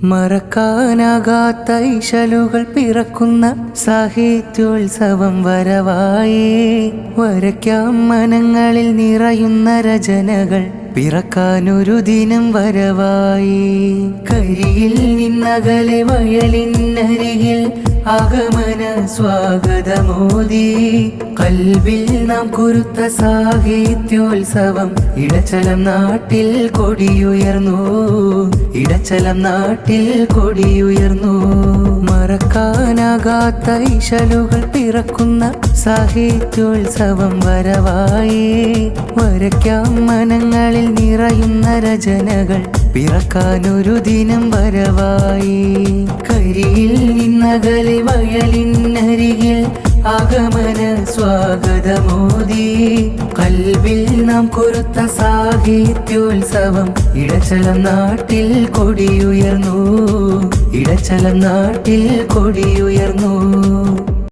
മറക്കാനാകാത്ത ഇശലുകൾ പിറക്കുന്ന സാഹിത്യോത്സവം വരവായേ. വരയ്ക്കാം മനങ്ങളിൽ നിറയുന്ന രചനകൾ പിറക്കാനൊരു ദിനം വരവായി. കരിയിൽ നിന്നകലെ വയലിനരികിൽ ആഗമന സ്വാഗതമോദി. കൽവിൽ നാം കുരുത്ത സാഹിത്യോത്സവം ഇടച്ചലം നാട്ടിൽ കൊടിയുയർന്നു. ഇടച്ചലം നാട്ടിൽ കൊടിയുയർന്നു. മറക്കാനാകാത്ത ഇശലുകൾ പിറക്കുന്ന സാഹിത്യോത്സവം വരവായി. വരയ്ക്കാം മനങ്ങളിൽ നിറയുന്ന രചനകൾ പിറക്കാനൊരു ദിനം വരവായി. കരിയിൽ നിന്നകലെ വയലിനരികിൽ ആഗമന സ്വാഗതമോദി. കൽവിൽ നാം കുരുത്ത സാഹിത്യോത്സവം ഇടച്ചലം നാട്ടിൽ കൊടിയുയർന്നു. ഇടച്ചലം നാട്ടിൽ കൊടിയുയർന്നു.